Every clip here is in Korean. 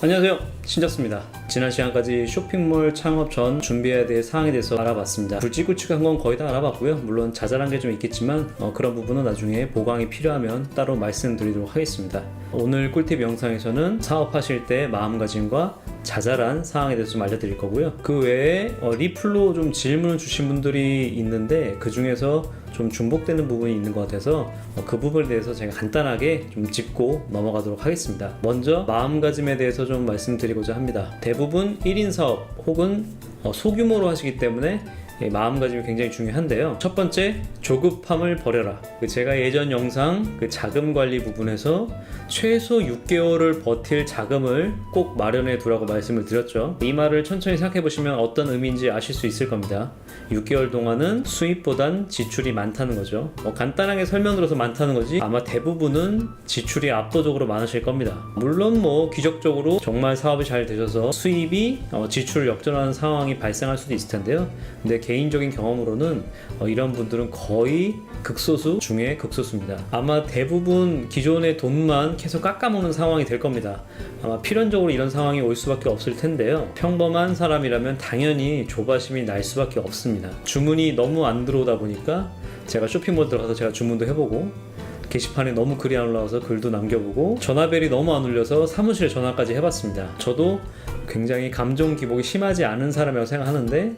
안녕하세요, 신졌습니다. 지난 시간까지 쇼핑몰 창업 전 준비해야 될 사항에 대해서 알아봤습니다. 굵직굵직한 건 거의 다 알아봤고요. 물론 자잘한 게 좀 있겠지만 그런 부분은 나중에 보강이 필요하면 따로 말씀드리도록 하겠습니다. 오늘 꿀팁 영상에서는 사업하실 때 마음가짐과 자잘한 사항에 대해서 좀 알려드릴 거고요. 그 외에 리플로 좀 질문을 주신 분들이 있는데 그 중에서 좀 중복되는 부분이 있는 것 같아서 그 부분에 대해서 제가 간단하게 좀 짚고 넘어가도록 하겠습니다. 먼저 마음가짐에 대해서 좀 말씀드리고자 합니다. 대부분 1인 사업 혹은 소규모로 하시기 때문에 마음가짐이 굉장히 중요한데요. 첫 번째, 조급함을 버려라. 제가 예전 영상 자금 관리 부분에서 최소 6개월을 버틸 자금을 꼭 마련해 두라고 말씀을 드렸죠. 이 말을 천천히 생각해 보시면 어떤 의미인지 아실 수 있을 겁니다. 6개월 동안은 수입보단 지출이 많다는 거죠. 간단하게 설명드려서 많다는 거지 아마 대부분은 지출이 압도적으로 많으실 겁니다. 물론 기적적으로 정말 사업이 잘 되셔서 수입이 지출을 역전하는 상황이 발생할 수도 있을 텐데요. 근데 개인적인 경험으로는 이런 분들은 거의 극소수 중에 극소수입니다. 아마 대부분 기존의 돈만 계속 깎아먹는 상황이 될 겁니다. 아마 필연적으로 이런 상황이 올 수밖에 없을 텐데요. 평범한 사람이라면 당연히 조바심이 날 수밖에 없습니다. 주문이 너무 안 들어오다 보니까 제가 쇼핑몰 들어가서 제가 주문도 해보고 게시판에 너무 글이 안 올라와서 글도 남겨보고 전화벨이 너무 안 울려서 사무실에 전화까지 해봤습니다. 저도 굉장히 감정 기복이 심하지 않은 사람이라고 생각하는데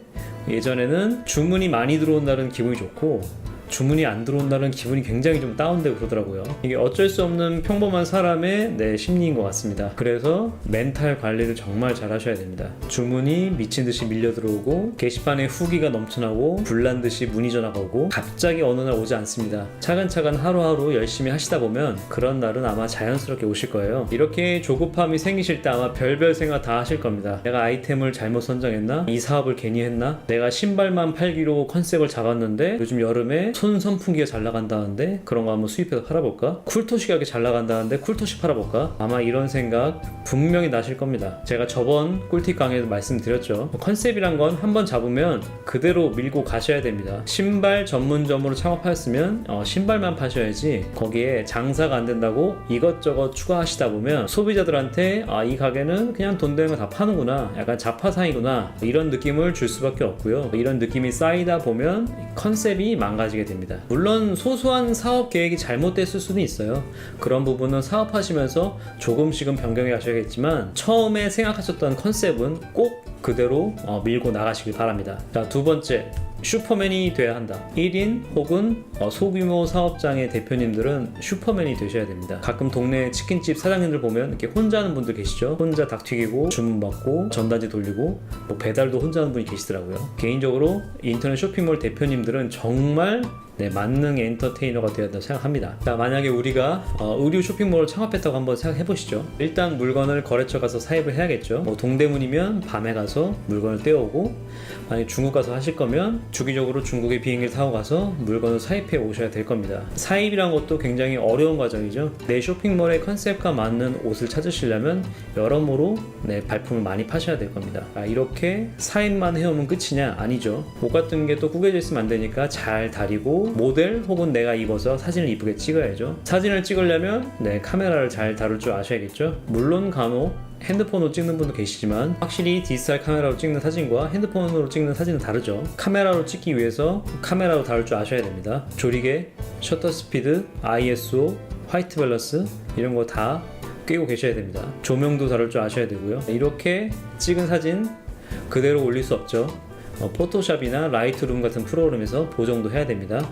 예전에는 주문이 많이 들어온다는 기분이 좋고 주문이 안 들어온다는 기분이 굉장히 좀 다운되고 그러더라고요. 이게 어쩔 수 없는 평범한 사람의 심리인 것 같습니다. 그래서 멘탈 관리를 정말 잘 하셔야 됩니다. 주문이 미친 듯이 밀려 들어오고 게시판에 후기가 넘쳐나고 불난 듯이 문의 전화가 오고 갑자기 어느 날 오지 않습니다. 차근차근 하루하루 열심히 하시다 보면 그런 날은 아마 자연스럽게 오실 거예요. 이렇게 조급함이 생기실 때 아마 별별 생각 다 하실 겁니다. 내가 아이템을 잘못 선정했나? 이 사업을 괜히 했나? 내가 신발만 팔기로 컨셉을 잡았는데 요즘 여름에 손 선풍기가 잘 나간다는데 그런 거 한번 수입해서 팔아볼까? 쿨토시가 잘 나간다는데 쿨토시 팔아볼까? 아마 이런 생각 분명히 나실 겁니다. 제가 저번 꿀팁 강의에서 말씀드렸죠. 컨셉이란 건 한번 잡으면 그대로 밀고 가셔야 됩니다. 신발 전문점으로 창업하였으면 신발만 파셔야지 거기에 장사가 안 된다고 이것저것 추가하시다 보면 소비자들한테 이 가게는 그냥 돈 되는 거 다 파는구나, 약간 자파상이구나, 이런 느낌을 줄 수밖에 없고요. 이런 느낌이 쌓이다 보면 컨셉이 망가지게 됩니다. 물론 소소한 사업 계획이 잘못됐을 수는 있어요. 그런 부분은 사업하시면서 조금씩은 변경해 가셔야겠지만 처음에 생각하셨던 컨셉은 꼭 그대로 밀고 나가시길 바랍니다. 자, 두 번째, 슈퍼맨이 돼야 한다. 1인 혹은 소규모 사업장의 대표님들은 슈퍼맨이 되셔야 됩니다. 가끔 동네 치킨집 사장님들 보면 이렇게 혼자 하는 분들 계시죠. 혼자 닭 튀기고 주문 받고 전단지 돌리고 배달도 혼자 하는 분이 계시더라고요. 개인적으로 인터넷 쇼핑몰 대표님들은 정말 만능 엔터테이너가 되어야 한다고 생각합니다. 자, 만약에 우리가 의류 쇼핑몰을 창업했다고 한번 생각해 보시죠. 일단 물건을 거래처 가서 사입을 해야겠죠. 동대문이면 밤에 가서 물건을 떼어오고, 만약 중국 가서 하실 거면 주기적으로 중국에 비행기를 타고 가서 물건을 사입해 오셔야 될 겁니다. 사입이란 것도 굉장히 어려운 과정이죠. 내 쇼핑몰의 컨셉과 맞는 옷을 찾으시려면 여러모로 발품을 많이 파셔야 될 겁니다. 이렇게 사입만 해오면 끝이냐? 아니죠. 옷 같은 게 또 구겨져 있으면 안 되니까 잘 다리고 모델 혹은 내가 입어서 사진을 이쁘게 찍어야죠. 사진을 찍으려면 카메라를 잘 다룰 줄 아셔야겠죠. 물론 간혹 핸드폰으로 찍는 분도 계시지만 확실히 디지털 카메라로 찍는 사진과 핸드폰으로 찍는 사진은 다르죠. 카메라로 찍기 위해서 카메라로 다룰 줄 아셔야 됩니다. 조리개, 셔터 스피드, ISO, 화이트 밸런스 이런 거 다 꿰고 계셔야 됩니다. 조명도 다룰 줄 아셔야 되고요. 이렇게 찍은 사진 그대로 올릴 수 없죠. 포토샵이나 라이트룸 같은 프로그램에서 보정도 해야 됩니다.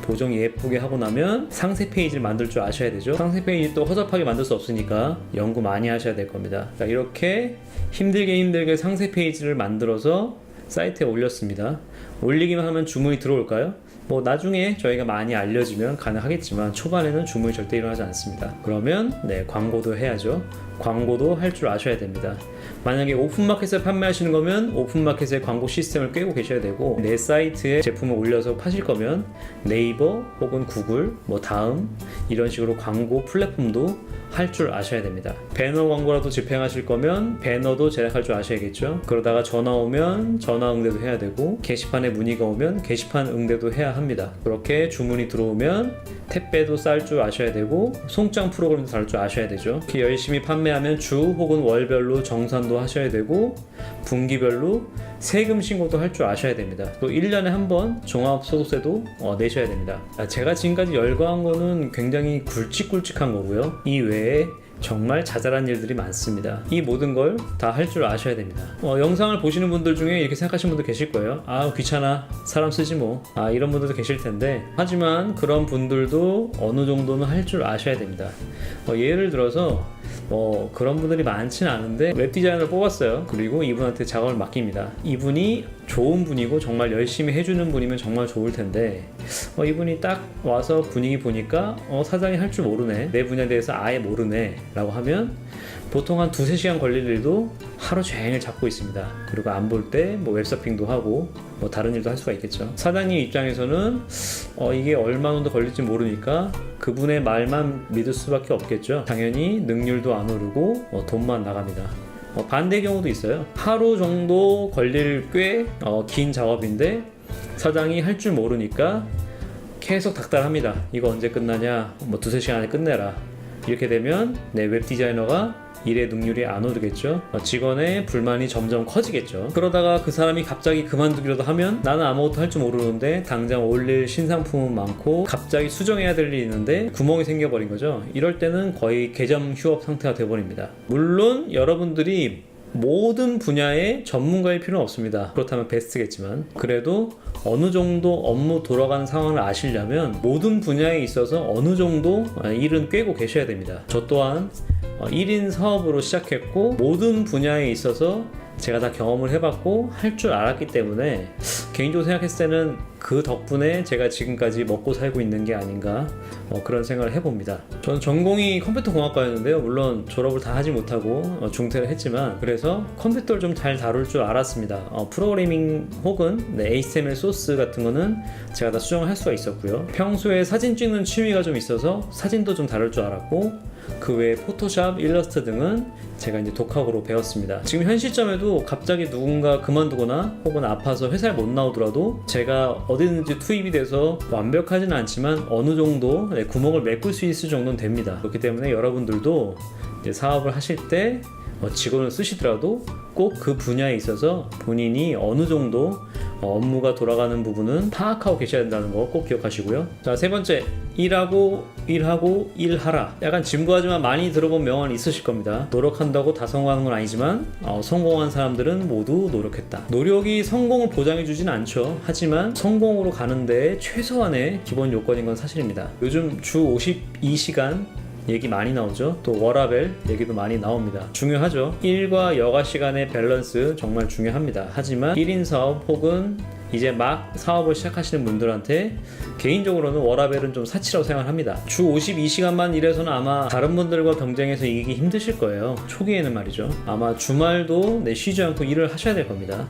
보정 예쁘게 하고 나면 상세 페이지를 만들 줄 아셔야 되죠. 상세 페이지 또 허접하게 만들 수 없으니까 연구 많이 하셔야 될 겁니다. 이렇게 힘들게 상세 페이지를 만들어서 사이트에 올렸습니다. 올리기만 하면 주문이 들어올까요? 나중에 저희가 많이 알려지면 가능하겠지만 초반에는 주문이 절대 일어나지 않습니다. 그러면 광고도 해야죠. 광고도 할 줄 아셔야 됩니다. 만약에 오픈마켓에 판매하시는 거면 오픈마켓의 광고 시스템을 꿰고 계셔야 되고, 내 사이트에 제품을 올려서 파실 거면 네이버 혹은 구글, 다음 이런 식으로 광고 플랫폼도 할 줄 아셔야 됩니다. 배너 광고라도 집행하실 거면 배너도 제작할 줄 아셔야겠죠. 그러다가 전화 오면 전화 응대도 해야 되고, 게시판에 문의가 오면 게시판 응대도 해야 합니다. 그렇게 주문이 들어오면 택배도 쌀 줄 아셔야 되고, 송장 프로그램도 다룰 줄 아셔야 되죠. 이렇게 열심히 판매 판매하면 주 혹은 월별로 정산도 하셔야 되고 분기별로 세금 신고도 할 줄 아셔야 됩니다. 또 1년에 한 번 종합소득세도 내셔야 됩니다. 제가 지금까지 열거한 거는 굉장히 굵직굵직한 거고요. 이 외에 정말 자잘한 일들이 많습니다. 이 모든 걸 다 할 줄 아셔야 됩니다. 영상을 보시는 분들 중에 이렇게 생각하시는 분들 계실 거예요. 아, 귀찮아, 사람 쓰지 뭐, 이런 분들도 계실 텐데, 하지만 그런 분들도 어느 정도는 할 줄 아셔야 됩니다. 예를 들어서 그런 분들이 많지는 않은데 웹 디자이너를 뽑았어요. 그리고 이분한테 작업을 맡깁니다. 이분이 좋은 분이고 정말 열심히 해주는 분이면 정말 좋을 텐데, 이분이 딱 와서 분위기 보니까 사장이 할 줄 모르네, 내 분야에 대해서 아예 모르네 라고 하면 보통 한 2-3시간 걸릴 일도 하루 종일 잡고 있습니다. 그리고 안 볼 때 웹서핑도 하고 다른 일도 할 수가 있겠죠. 사장님 입장에서는 이게 얼마 정도 걸릴지 모르니까 그분의 말만 믿을 수밖에 없겠죠. 당연히 능률도 안 오르고 돈만 나갑니다. 반대 경우도 있어요. 하루 정도 걸릴 꽤 긴 작업인데 사장이 할 줄 모르니까 계속 닥달합니다. 이거 언제 끝나냐, 2-3시간 안에 끝내라. 이렇게 되면 내 웹 디자이너가 일의 능률이 안 오르겠죠. 직원의 불만이 점점 커지겠죠. 그러다가 그 사람이 갑자기 그만두기라도 하면 나는 아무것도 할 줄 모르는데 당장 올릴 신상품은 많고 갑자기 수정해야 될 일이 있는데 구멍이 생겨버린 거죠. 이럴 때는 거의 개점 휴업 상태가 되어버립니다. 물론 여러분들이 모든 분야의 전문가일 필요는 없습니다. 그렇다면 베스트겠지만, 그래도 어느 정도 업무 돌아가는 상황을 아시려면 모든 분야에 있어서 어느 정도 일은 꿰고 계셔야 됩니다. 저 또한 1인 사업으로 시작했고 모든 분야에 있어서 제가 다 경험을 해봤고 할 줄 알았기 때문에 개인적으로 생각했을 때는 그 덕분에 제가 지금까지 먹고 살고 있는 게 아닌가 그런 생각을 해봅니다. 저는 전공이 컴퓨터공학과였는데요. 물론 졸업을 다 하지 못하고 중퇴를 했지만 그래서 컴퓨터를 좀 잘 다룰 줄 알았습니다. 프로그래밍 혹은 HTML 소스 같은 거는 제가 다 수정을 할 수가 있었고요. 평소에 사진 찍는 취미가 좀 있어서 사진도 좀 다룰 줄 알았고 그 외에 포토샵, 일러스트 등은 제가 이제 독학으로 배웠습니다. 지금 현 시점에도 갑자기 누군가 그만두거나 혹은 아파서 회사에 못 나오더라도 제가 어디든지 투입이 돼서 완벽하지는 않지만 어느 정도 구멍을 메꿀 수 있을 정도는 됩니다. 그렇기 때문에 여러분들도 이제 사업을 하실 때 직원을 쓰시더라도 꼭 그 분야에 있어서 본인이 어느 정도 업무가 돌아가는 부분은 파악하고 계셔야 된다는 거 꼭 기억하시고요. 자, 세 번째, 일하고 일하라. 약간 진부하지만 많이 들어본 명언이 있으실 겁니다. 노력한다고 다 성공하는 건 아니지만 성공한 사람들은 모두 노력했다. 노력이 성공을 보장해주진 않죠. 하지만 성공으로 가는데 최소한의 기본 요건인 건 사실입니다. 요즘 주 52시간 얘기 많이 나오죠. 또 워라밸 얘기도 많이 나옵니다. 중요하죠. 일과 여가 시간의 밸런스 정말 중요합니다. 하지만 1인 사업 혹은 이제 막 사업을 시작하시는 분들한테 개인적으로는 워라밸은 좀 사치라고 생각합니다. 주 52시간만 일해서는 아마 다른 분들과 경쟁해서 이기기 힘드실 거예요. 초기에는 말이죠. 아마 주말도 쉬지 않고 일을 하셔야 될 겁니다.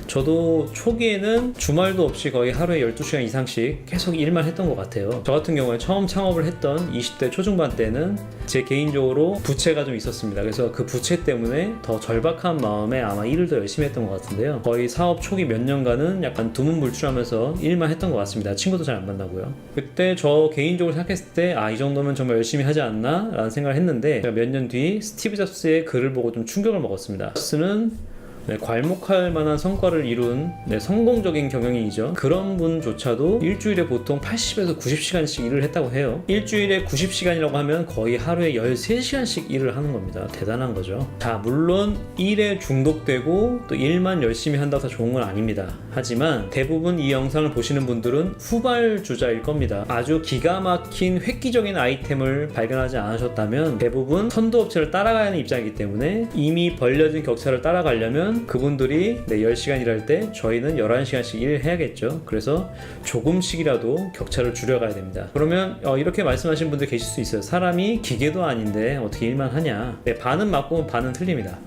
저도 초기에는 주말도 없이 거의 하루에 12시간 이상씩 계속 일만 했던 것 같아요. 저 같은 경우에 처음 창업을 했던 20대 초중반 때는 제 개인적으로 부채가 좀 있었습니다. 그래서 그 부채 때문에 더 절박한 마음에 아마 일을 더 열심히 했던 것 같은데요. 거의 사업 초기 몇 년간은 약간 두문불출하면서 일만 했던 것 같습니다. 친구도 잘 안 만나고요. 그때 저 개인적으로 생각했을 때 이 정도면 정말 열심히 하지 않나? 라는 생각을 했는데 제가 몇 년 뒤 스티브 잡스의 글을 보고 좀 충격을 먹었습니다. 잡스는 괄목할 만한 성과를 이룬 성공적인 경영인이죠. 그런 분조차도 일주일에 보통 80에서 90시간씩 일을 했다고 해요. 일주일에 90시간이라고 하면 거의 하루에 13시간씩 일을 하는 겁니다. 대단한 거죠. 자, 물론 일에 중독되고 또 일만 열심히 한다고 다 좋은 건 아닙니다. 하지만 대부분 이 영상을 보시는 분들은 후발주자일 겁니다. 아주 기가 막힌 획기적인 아이템을 발견하지 않으셨다면 대부분 선도업체를 따라가야 하는 입장이기 때문에 이미 벌려진 격차를 따라가려면 그분들이 10시간 일할 때 저희는 11시간씩 일을 해야겠죠. 그래서 조금씩이라도 격차를 줄여가야 됩니다. 그러면 이렇게 말씀하시는 분들 계실 수 있어요. 사람이 기계도 아닌데 어떻게 일만 하냐. 반은 맞고 반은 틀립니다.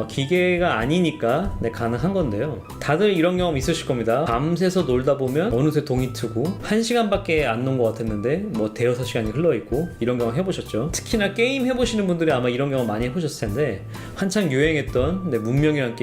기계가 아니니까 가능한 건데요. 다들 이런 경험 있으실 그러실 겁니다. 밤새서 놀다 보면 어느새 동이 트고 1시간밖에 안 논 것 같았는데 뭐 대여섯 시간이 흘러있고 이런 경험 해보셨죠? 특히나 게임 해보시는 분들이 아마 이런 경험 많이 해보셨을 텐데 한창 유행했던 문명이란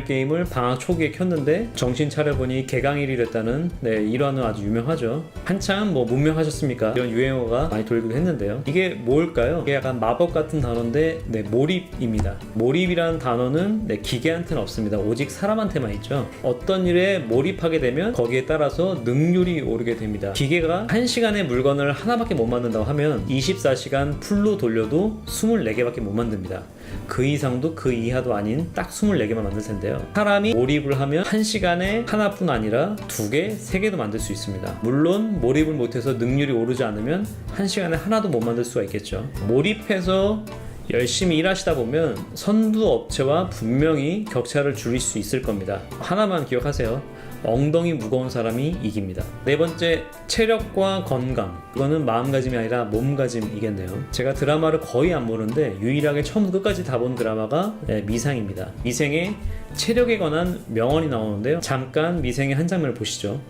게임을 방학 초기에 켰는데 정신 차려보니 개강일이랬다는 일화는 아주 유명하죠. 한창 뭐 문명하셨습니까? 이런 유행어가 많이 돌기도 했는데요. 이게 뭘까요? 이게 약간 마법 같은 단어인데 몰입입니다. 몰입이라는 단어는 기계한테는 없습니다. 오직 사람한테만 있죠. 어떤 일에 몰입하게 되면 거기에 따라서 능률이 오르게 됩니다. 기계가 1시간에 물건을 하나밖에 못 만든다고 하면 24시간 풀로 돌려도 24개밖에 못 만듭니다. 그 이상도 그 이하도 아닌 딱 24개만 만들 텐데요. 사람이 몰입을 하면 1시간에 하나뿐 아니라 2개, 3개도 만들 수 있습니다. 물론 몰입을 못해서 능률이 오르지 않으면 1시간에 하나도 못 만들 수가 있겠죠. 몰입해서 열심히 일하시다 보면 선두 업체와 분명히 격차를 줄일 수 있을 겁니다. 하나만 기억하세요. 엉덩이 무거운 사람이 이깁니다. 네 번째, 체력과 건강. 이거는 마음가짐이 아니라 몸가짐이겠네요. 제가 드라마를 거의 안 보는데 유일하게 처음부터 끝까지 다 본 드라마가 미상입니다. 미생의 체력에 관한 명언이 나오는데요. 잠깐 미생의 한 장면을 보시죠.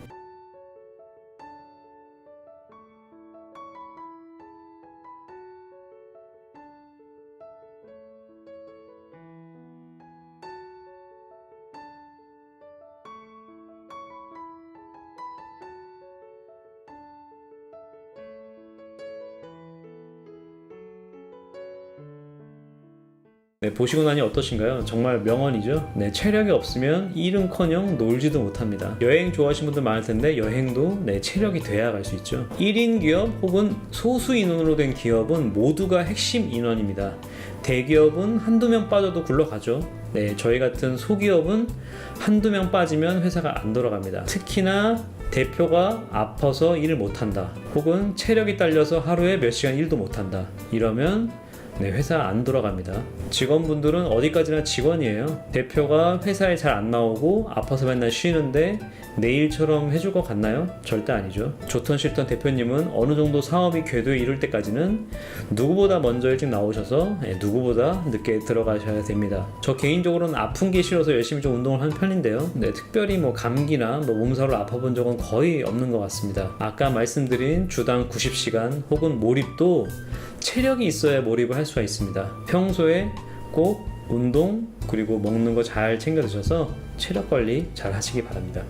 보시고 나니 어떠신가요? 정말 명언이죠. 체력이 없으면 일은커녕 놀지도 못합니다. 여행 좋아하시는 분들 많을 텐데 여행도 체력이 돼야 갈 수 있죠. 1인 기업 혹은 소수 인원으로 된 기업은 모두가 핵심 인원입니다. 대기업은 한두 명 빠져도 굴러가죠. 저희 같은 소기업은 한두 명 빠지면 회사가 안 돌아갑니다. 특히나 대표가 아파서 일을 못한다, 혹은 체력이 딸려서 하루에 몇 시간 일도 못한다, 이러면 회사 안 돌아갑니다. 직원분들은 어디까지나 직원이에요. 대표가 회사에 잘 안 나오고 아파서 맨날 쉬는데 내일처럼 해줄 것 같나요? 절대 아니죠. 좋던 싫던 대표님은 어느 정도 사업이 궤도에 이를 때까지는 누구보다 먼저 일찍 나오셔서 누구보다 늦게 들어가셔야 됩니다. 저 개인적으로는 아픈 게 싫어서 열심히 좀 운동을 하는 편인데요. 특별히 감기나 몸살로 아파본 적은 거의 없는 것 같습니다. 아까 말씀드린 주당 90시간 혹은 몰입도 체력이 있어야 몰입을 할 수가 있습니다. 평소에 꼭 운동 그리고 먹는 거 잘 챙겨 드셔서 체력 관리 잘 하시기 바랍니다.